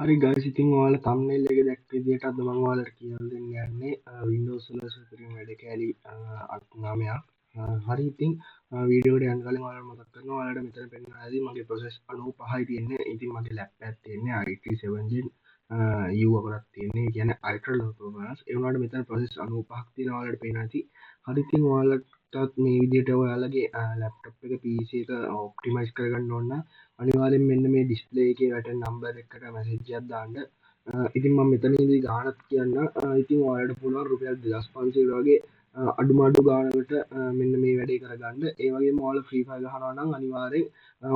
හරි ගයිස්, ඉතින් ඔයාලා thumbnail එකේ දැක්ක විදිහට අද මම ඔයාලට කියලා දෙන්න යන්නේ Windows වල සුපිරිම වැඩ කැලි 9ක්. හරි ඉතින් වීඩියෝ එකට යන්න කලින් ඔයාලට මතක් කරනවා ඔයාලට මෙතන පෙන්නන හැටි මගේ process 95යි තියෙන්නේ. ඉතින් මගේ laptop එකක් තියෙන්නේ i3 7 Gen U අපරක් තියෙන්නේ. ඒ කියන්නේ ultra low performance. ඒ වුණාට මෙතන process 95ක් තියෙනවා ඔයාලට පේනවා ඇති. හරි ඉතින් ඔයාලටත් මේ විදිහට ඔයාලගේ laptop එක PC එක optimize කරගන්න ඕන නම් අනිවාර්යෙන් මෙන්න මේ ඩිස්ප්ලේ එකේ වැටෙන නම්බර් එකට මැසේජ් එකක් දාන්න. ඉතින් මම මෙතනදී ගාණක් කියන්න. ඉතින් ඔයාලට පුළුවන් රුපියල් 2500 වගේ අඩුමාඩු ගානකට මෙන්න මේ වැඩේ කරගන්න. ඒ වගේම ඔයාලා ෆ්‍රී ෆයර් ගහනවා නම් අනිවාර්යෙන්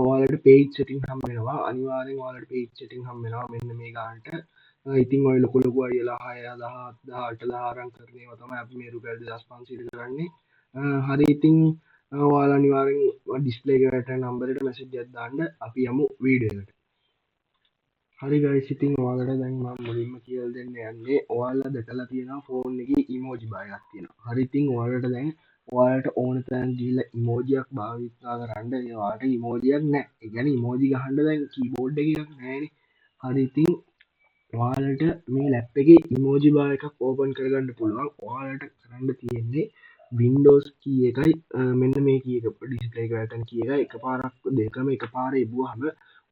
ඔයාලට page setting හම්බ වෙනවා. අනිවාර්යෙන් ඔයාලට page setting හම්බ වෙනවා මෙන්න මේ ගානට. ඉතින් ඔය ලොකු ලොකු අයලා 6 10 10 අරන් කරන ඒවා තමයි අපි මේ රුපියල් 2500 කරන්නේ. හරි ඉතින් ඔයාලා අනිවාර්යෙන් ඩිස්ප්ලේ එකට වැටෙන නම්බරයට මැසේජ් එකක් දාන්න. අපි යමු වීඩියෝ එකට. හරි ගයිස්, ඉතින් ඔයාලට දැන් මම මුලින්ම කියලා දෙන්න යන්නේ ඔයාලා දැකලා තියෙනවා ෆෝන් එකේ ඉමෝජි බාර් එකක් තියෙනවා. හරි ඉතින් ඔයාලට දැන් ඔයාලට ඕන තැන ගිහිල්ලා ඉමෝජියක් භාවිතා කරන්න. ඒ ඔයාලට ඉමෝජියක් නැහැ. ඒ කියන්නේ ඉමෝජි ගහන්න දැන් කීබෝඩ් එකේ එකක් නැහැනේ. හරි ඉතින් ඔයාලට මේ ලැප් එකේ ඉමෝජි බාර් එකක් ඕපන් කරගන්න පුළුවන්. ඔයාලට කරන්න තියෙන්නේ Windows key එකයි මෙන්න මේ key එක ඩිස්ප්ලේ එකට වැටෙන key එකයි එකපාරක් දෙකම එකපාරේ එබුවාම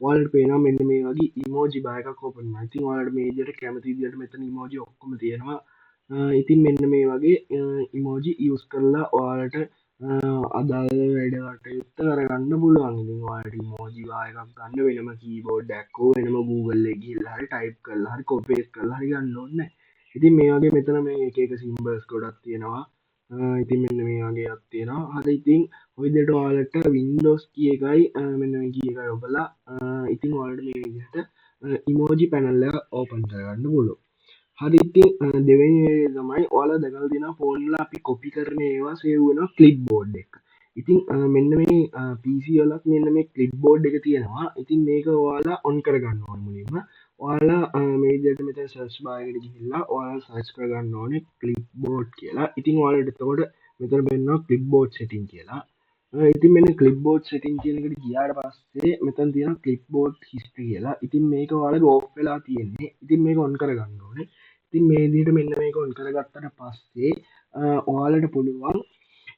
ඔයාලට පේනවා මෙන්න මේ වගේ ඉමෝජි බාර් එකක් ඕපන් වෙනවා. ඉතින් ඔයාලට මේ විදිහට කැමති විදිහට මෙතන ඉමෝජි ඔක්කොම තියෙනවා. ඉතින් මෙන්න මේ වගේ ඉමෝජි යූස් කරලා ඔයාලට අදාළ වැඩ කටයුත්ත කරගන්න පුළුවන්. ඉතින් ඔයාලට ඉමෝජි බාර් එකක් ගන්න වෙනම කීබෝඩ් එකක් හෝ වෙනම Google එකේ ගිහිල්ලා හරි ටයිප් කරලා හරි කොපි පේස්ට් කරලා හරි ගන්න ඕනේ නැහැ. ඉතින් මේ වගේ මෙතන මේ එක එක සිම්බල්ස් ගොඩක් තියෙනවා. ඉතින් මෙන්න මේ වගේ එකක් තියෙනවා. හරි ඉතින් ඔය විදිහට ඔයාලට Windows key එකයි මෙන්න මේ key එකයි ඔබලා ඉතින් ඔයාලට මේ විදිහට ඉමෝජි පැනල් එක ඕපන් කරගන්න පුළුවන්. හරි ඉතින් දෙවෙනි දේ තමයි ඔයාලා දැකලා තියෙනවා ෆෝන් වල අපි කොපි කරන ඒවා සේව් වෙනවා ක්ලිප්බෝඩ් එක. ඉතින් මෙන්න මේ PC වලත් මෙන්න මේ ක්ලිප්බෝඩ් එක තියෙනවා. ඉතින් මේක ඔයාලා ඔන් කරගන්න ඕනේ මුලින්ම. ඔයාලා මේ විදිහට මෙතන සර්ච් බාර් එකට ගිහිල්ලා ඔයාලා සර්ච් කරගන්න ඕනේ ක්ලිප්බෝඩ් කියලා. ඉතින් ඔයාලට එතකොට මෙතන පෙන්නනවා ක්ලිප්බෝඩ් සෙටින් කියලා. ඉතින් මෙන්න ක්ලිප්බෝඩ් සෙටින් කියන එකට ගියාට පස්සේ මෙතන තියෙනවා ක්ලිප්බෝඩ් හිස්ටරි කියලා. ඉතින් මේක ඔයාලගේ ඕෆ් වෙලා තියෙන්නේ. ඉතින් මේක ඔන් කරගන්න ඕනේ. ඉතින් මේ විදිහට මෙන්න මේක ඔන් කරගත්තට පස්සේ ඔයාලට පුළුවන්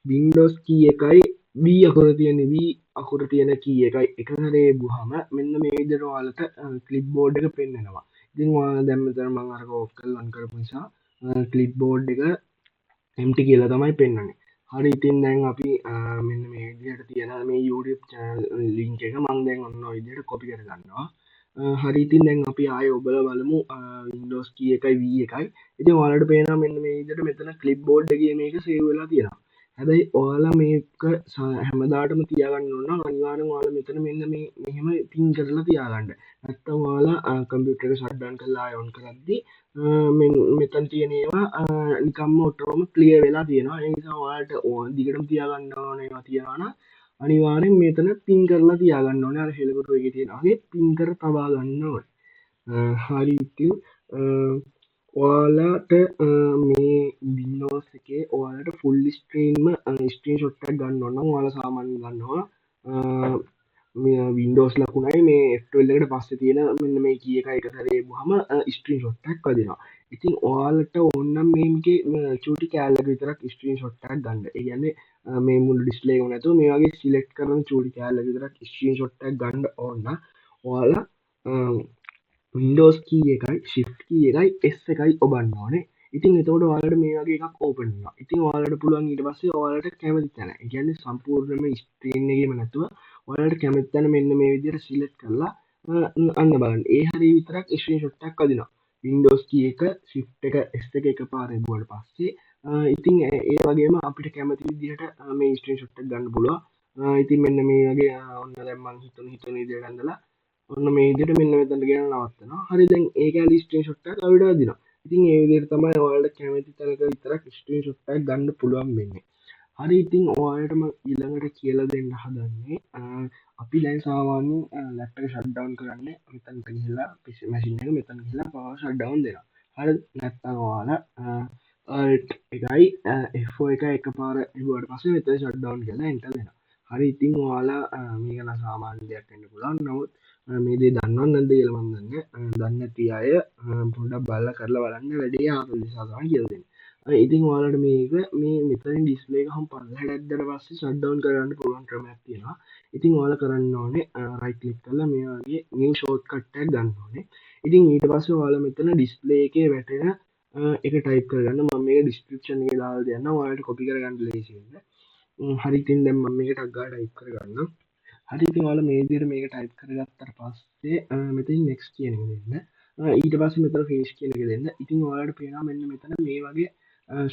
Windows key එකයි B අකුර තියෙන V අකුර තියෙන key එකයි එක සැරේ බුහම මෙන්න මේ විදිහට ඔයාලට ක්ලිප්බෝඩ් එක පෙන්වනවා. ඉතින් ඔයාලා දැන් මෙතන මම අරක ඕෆ් කරලා ඔන් කරපු නිසා ක්ලිප්බෝඩ් එක empty කියලා තමයි පෙන්වන්නේ. හරි ඉතින් දැන් අපි මෙන්න මේ විදිහට තියෙන මේ YouTube channel link එක මම දැන් ඔන්න ඔය විදිහට copy කරගන්නවා. හරි ඉතින් දැන් අපි ආයෙ ඔබලා බලමු Windows key එකයි V එකයි. ඉතින් ඔයාලට පේනවා මෙන්න මේ විදිහට මෙතන clipboard එකේ මේක save වෙලා තියෙනවා. හැබැයි ඔයාලා මේක හැමදාටම තියාගන්න ඕන නම් අනිවාර්යෙන් ඔයාලා මෙතන මෙන්න මේ මෙහෙම පින් කරලා තියාගන්න. නැත්තම් ඔයාලා කම්පියුටර් එක shut down කරලා ආයෙ on කරද්දී මෙතන තියෙන ඒවා නිකම්ම ඔටෝම ක්ලියර් වෙලා තියෙනවා. ඒ නිසා ඔයාලට දිගටම තියාගන්න ඕන ඒවා තියෙනවා නම් අනිවාර්යෙන් මෙතන පින් කරලා තියාගන්න ඕනේ. අර හෙලකුරු එකේ තියෙන වගේ පින් කර තබා ගන්න ඕනේ. හරි ඉතින් ඔයාලට මේ Windows එකේ ඔයාලට ෆුල් ස්ක්‍රීන්ම ස්ක්‍රීන්ෂොට් එකක් ගන්න ඕන නම් ඔයාලා සාමාන්‍යයෙන් ගන්නවා Windows ලකුණයි මේ F12 එකට පස්සේ තියෙන මෙන්න මේ key එක එක සැරේ බුවම ස්ක්‍රීන්ෂොට් එකක් වදිනවා. ඉතින් ඔයාලට ඕන නම් මේකේ චූටි කෑල්ලක විතරක් ස්ක්‍රීන්ෂොට් එකක් ගන්න. ඒ කියන්නේ මේ මුළු ඩිස්ප්ලේ එක නැතුව මේ වගේ සිලෙක්ට් කරන චූටි කෑල්ලක විතරක් ස්ක්‍රීන්ෂොට් එකක් ගන්න ඕන නම් ඔයාලා Windows key එකයි Shift key එකයි S එකයි ඔබන්න ඕනේ. ඉතින් එතකොට ඔයාලට මේ වගේ එකක් ඕපන් වෙනවා. ඉතින් ඔයාලට පුළුවන් ඊට පස්සේ ඔයාලට කැමති තැන. ඒ කියන්නේ සම්පූර්ණයෙන්ම ස්ක්‍රීන් එකේම නැතුව ඔයාලට කැමති තැන මෙන්න මේ විදිහට සිලෙක්ට් කරලා අන්න බලන්න. ඒ හරිය විතරක් ස්ක්‍රීන්ෂොට් එකක් වදිනවා. Windows key එක Shift එක S එක එකපාරේ බුවට පස්සේ ඉතින් ඒ වගේම අපිට කැමති විදිහට මේ ස්ක්‍රීන්ෂොට් එක ගන්න පුළුවන්. ඉතින් මෙන්න මේ වගේ ඔන්න දැන් මම හිතන විදිහට ඇඳලා ඔන්න මේ විදිහට මෙන්න මෙතනට ගෙන නවත්තනවා. හරි දැන් ඒක ඇලි ස්ක්‍රීන්ෂොට් එකක් අපිට වදිනවා. ඉතින් ඒ විදිහට තමයි ඔයාලට කැමති තැනක විතරක් ස්ක්‍රීන්ෂොට් එකක් ගන්න පුළුවන් වෙන්නේ. හරි ඉතින් ඔයාලටම ඊළඟට කියලා දෙන්න හදන්නේ අපි දැන් සාමාන්‍යයෙන් ලැප් එක ෂට් ඩවුන් කරන්නේ මෙතනට ගිහිල්ලා PC මැෂින් එක මෙතන ගිහිල්ලා පවර් ෂට් ඩවුන් දෙනවා. හරි නැත්නම් ඔයාලා alt එකයි F4 එකයි එකපාර ඉවුවට පස්සේ මෙතන ෂට් ඩවුන් කියලා එන්ටර් දෙනවා. හරි ඉතින් ඔයාලා මේක නම් සාමාන්‍ය දෙයක් වෙන්න පුළුවන්. නමුත් මේ දේ දන්නවද නැද්ද කියලා මම දන්නේ දන්නේ නැති අය පොඩ්ඩක් බලලා කරලා බලන්න වැඩේ ආපු නිසා තමයි කියලා දෙන්නේ. ඉතින් ඔයාලට මේක මේ මෙතනින් ඩිස්ප්ලේ එක හම් පල්ලෙහාට ඇද්දට පස්සේ ෂට් ඩවුන් කරන්න පුළුවන් ක්‍රමයක් තියෙනවා. ඉතින් ඔයාලා කරන්න ඕනේ රයිට් ක්ලික් කරලා මේ වගේ නිව් ෂෝට්කට් එකක් ගන්න ඕනේ. ඉතින් ඊට පස්සේ ඔයාලා මෙතන ඩිස්ප්ලේ එකේ වැටෙන එක ටයිප් කරගන්න. මම මේක ඩිස්ක්‍රිප්ෂන් එකේ දාලා දෙන්නම්. ඔයාලට කොපි කරගන්න ලේසි වෙන්න. හරි ඉතින් දැන් මම මේක ටක් ගාලා ටයිප් කරගන්නම්. හරි ඉතින් ඔයාලා මේ විදිහට මේක ටයිප් කරගත්තට පස්සේ මෙතන next කියන එක දෙන්න. ඊට පස්සේ මෙතන finish කියන එක දෙන්න. ඉතින් ඔයාලට පේනවා මෙන්න මෙතන මේ වගේ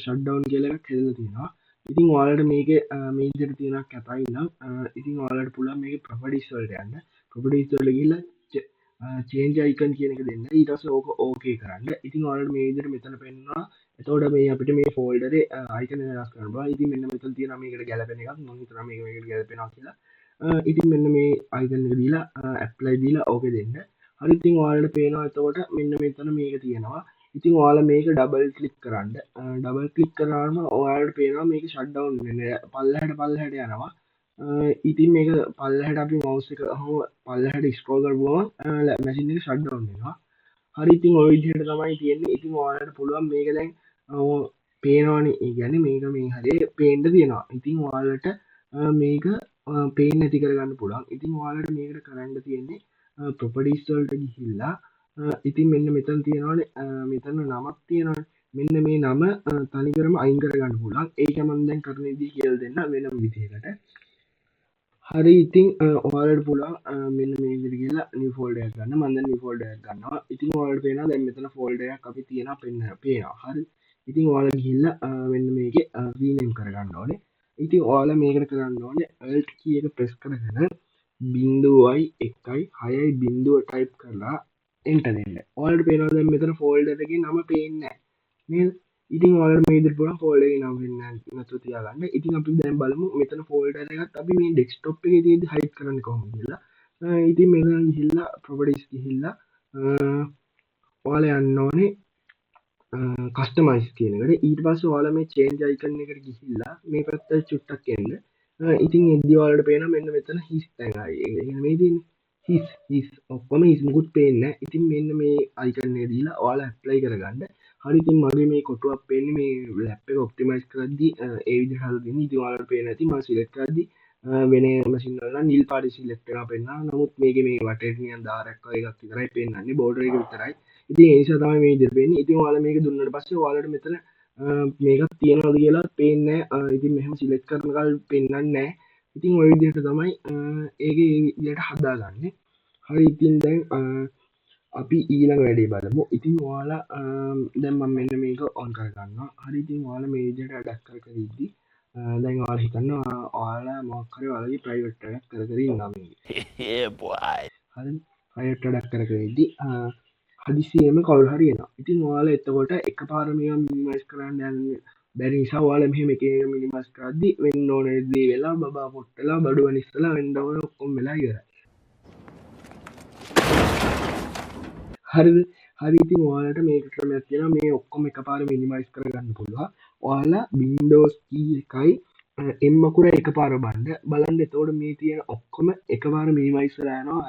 shutdown කියලා එකක් හැදලා තියෙනවා. ඉතින් ඔයාලට මේකේ මේ විදිහට තියෙනවා කැපයි නම් ඉතින් ඔයාලට පුළුවන් මේකේ properties වලට යන්න. properties වලට ගිහිල්ලා change icon කියන එක දෙන්න. ඊට පස්සේ ඕක okay කරන්න. ඉතින් ඔයාලට මේ විදිහට මෙතන පෙන්නනවා. එතකොට මේ අපිට මේ ෆෝල්ඩරේ icon එක වෙනස් කරන්න පුළුවන්. ඉතින් මෙන්න මෙතන තියෙනවා මේකට ගැලපෙන එකක්. මම හිතනවා මේකට ගැලපෙනවා කියලා. ඉතින් මෙන්න මේ icon එක දීලා apply දීලා ඕකේ දෙන්න. හරි ඉතින් ඔයාලට පේනවා එතකොට මෙන්න මෙතන මේක තියෙනවා. ඉතින් ඔයාලා මේක ඩබල් ක්ලික් කරන්න. ඩබල් ක්ලික් කරාම ඔයාලට පේනවා මේක ෂට් ඩවුන් වෙන්නේ. පල්ලෙහාට යනවා. ඉතින් මේක පල්ලෙහාට අපි මවුස් එක පල්ලෙහාට ස්ක්‍රෝල් කරපුවම මැෂින් එක ෂට් ඩවුන් වෙනවා. හරි ඉතින් ඔය විදිහට තමයි තියෙන්නේ. ඉතින් ඔයාලට පුළුවන් මේක දැන් පේනවනේ. ඒ කියන්නේ මේක මේ හරියට පේන්න තියෙනවා. ඉතින් ඔයාලට මේක පේන්න නැති කරගන්න පුළුවන්. ඉතින් ඔයාලට මේකට කරන්න තියෙන්නේ ප්‍රොපර්ටිස් වලට ගිහිල්ලා ඉතින් මෙන්න මෙතන තියෙනවානේ මෙතන නමක් තියෙනවානේ. මෙන්න මේ නම තනිකරම අයින් කරගන්න පුළුවන්. ඒක මම දැන් කරන විදිහ කියලා දෙන්න වෙනම විදිහකට. හරි ඉතින් ඔයාලට පුළුවන් මෙන්න මේ විදිහට ගිහලා new folder එකක් ගන්න. මම දැන් new folder එකක් ගන්නවා. ඉතින් ඔයාලට පේනවා දැන් මෙතන folder එකක් අපි තියනවා පේනවා. හරි. ඉතින් ඔයාලා ගිහිල්ලා මෙන්න මේකේ rename කරගන්න ඕනේ. ඉතින් ඔයාලා මේකට කරන්න ඕනේ alt key එක press කරගෙන 0.1.6 ටයිප් කරලා enter දෙන්න. ඔයාලට පේනවා දැන් මෙතන folder එකේ නම පේන්නේ නැහැ. නේද? ඉතින් ඔයාලට මේ විදිහට පුළුවන් folder එකේ නම වෙන්නේ නැතුව තියාගන්න. ඉතින් අපි දැන් බලමු මෙතන folder එකත් අපි මේ desktop එකේ තියෙද්දි hide කරන්නේ කොහොමද කියලා. ඉතින් මෙතන ගිහිල්ලා properties ගිහිල්ලා ඔයාලා යන්න ඕනේ කස්ටමයිස් කියන එකට. ඊට පස්සේ ඔයාලා මේ change icon එකට ගිහිල්ලා මේ පැත්තට චුට්ටක් එන්න. ඉතින් එද්දි ඔයාලට පේනවා මෙන්න මෙතන හිස් තැන් ආයි. ඒ කියන්නේ මේ තියෙන්නේ හිස් ඔක්කොම හිස් මුකුත් පේන්නේ නැහැ. ඉතින් මෙන්න මේ icon එක දීලා ඔයාලා apply කරගන්න. හරි ඉතින් මගේ මේ කොටුවක් පේන්නේ මේ lap එක optimize කරද්දි ඒ විදිහට හදලා දෙන්නේ. ඉතින් ඔයාලට පේන්නේ නැති මම select කරද්දි වෙන මැෂින් වල නම් නිල් පාට select වෙනවා පෙන්නනවා. නමුත් මේකේ මේ වටේට නිකන් දාරයක් වගේ එකක් විතරයි පෙන්නන්නේ. border එක විතරයි. ඉතින් ඒ නිසා තමයි මේ විදිහට වෙන්නේ. ඉතින් ඔයාලා මේක දුන්නාට පස්සේ ඔයාලට මෙතන මේකක් තියනවද කියලා පේන්නේ නැහැ. ඉතින් මෙහෙම select කරනකල් පෙන්නන්නේ නැහැ. ඉතින් ඔය විදිහට තමයි ඒකේ ඒ විදිහට හදාගන්නේ. හරි ඉතින් දැන් අපි ඊළඟ වැඩේ බලමු. ඉතින් ඔයාලා දැන් මම මෙන්න මේක on කරගන්නවා. හරි ඉතින් ඔයාලා මේ විදිහට ඩක් කර ඉද්දි දැන් ඔයාලා හිතන්න ඔයාලා මොකක් හරි ඔයාලගේ private වැඩක් කර ඉන්නවා මේකේ. Yeah, boy. හරි private වැඩක් කර ඉද්දි හදිසියෙම කවුරු හරි එනවා. ඉතින් ඔයාලා එතකොට එකපාර මේවා මිනිමයිස් කරන්න යන්නේ බැරි නිසා ඔයාලා මෙහෙම එක එක මිනිමයිස් කරද්දි වෙන්න ඕන දේ වෙලා බබා පොට්ටලා බඩුව නිස්සලා වෙන්න ඕන ඔක්කොම වෙලා ඉවරයි. හරිද? හරි ඉතින් ඔයාලට මේක ක්‍රමයක් තියෙනවා මේ ඔක්කොම එකපාර මිනිමයිස් කරගන්න පුළුවන්. ඔයාලා Windows key එකයි M අකුර එකපාර බලන්න එතකොට මේ තියෙන ඔක්කොම එකපාර මිනිමයිස් වෙලා යනවා.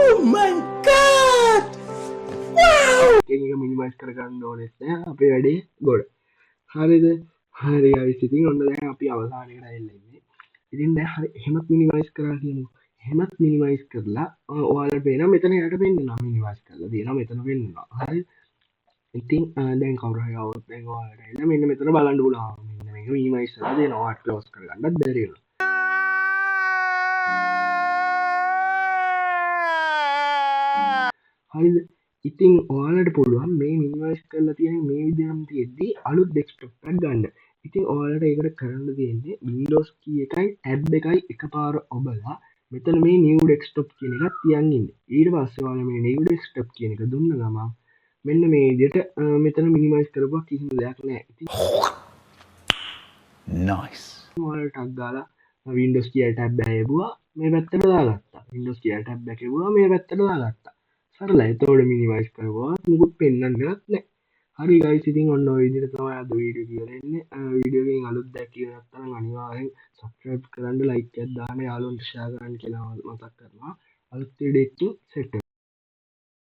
Oh my god! Wow! එක මිනිමයිස් කරගන්න ඕනෙත් නැහැ. අපේ වැඩේ ගොඩ. හරිද? හරි guys ඉතින් ඔන්න දැන් අපි අවසානයකට ඇවිල්ලා ඉන්නේ. ඉතින් දැන් හරි එහෙමත් මිනිමයිස් කරලා තියෙනවා. එහෙමත් මිනිමයිස් කරලා ඔයාලට පේනවා මෙතන යට පෙන්නනවා මිනිමයිස් කරලා තියෙනවා මෙතන පෙන්නනවා. හරි. ඉතින් දැන් කවුරු හරි આવුත් දැන් ඔයාලට එන්න මෙන්න මෙතන බලන්න පුළුවන්. මෙන්න මේක මිනිමයිස් කරලා දෙනවා. ක්ලෝස් කරගන්නත් බැරි වෙනවා. හරිද? ඉතින් ඔයාලට පුළුවන් මේ මිනිමයිස් කරලා තියෙන මේ විදිහටම තියෙද්දි අලුත් ඩෙස්ක්ටොප් එකක් ගන්න. ඉතින් ඔයාලට ඒකට කරන්න තියෙන්නේ Windows key එකයි tab එකයි එකපාර ඔබලා මෙතන මේ new desktop කියන එකක් තියන් ඉන්න. ඊට පස්සේ ඔයාලා මේ new desktop කියන එක දුන්න ගමන් මෙන්න මේ විදිහට මෙතන මිනිමයිස් කරපුවා කිසිම දෙයක් නැහැ. ඉතින් Nice. ඔයාලට ටක් ගාලා Windows key tab එක ලැබුවා මේ පැත්තට දාගත්තා. Windows key tab එක ලැබුවා මේ පැත්තට දාගත්තා. සරලයි. එතකොට මිනිමයිස් කරපුවා මුකුත් පෙන්වන්නවත් නැහැ. හරි guys ඉතින් ඔන්න ඔය විදිහට තමයි අද වීඩියෝ එක ඉවරෙන්නේ. වීඩියෝ එකෙන් අලුත් දෙයක් කියලා නැත්නම් අනිවාර්යෙන් subscribe කරන්න like එකක් දාන්න යාළුවන්ට share කරන්න කියලා මතක් කරනවා. අලුත් වීඩියෝ එකකින් සෙට්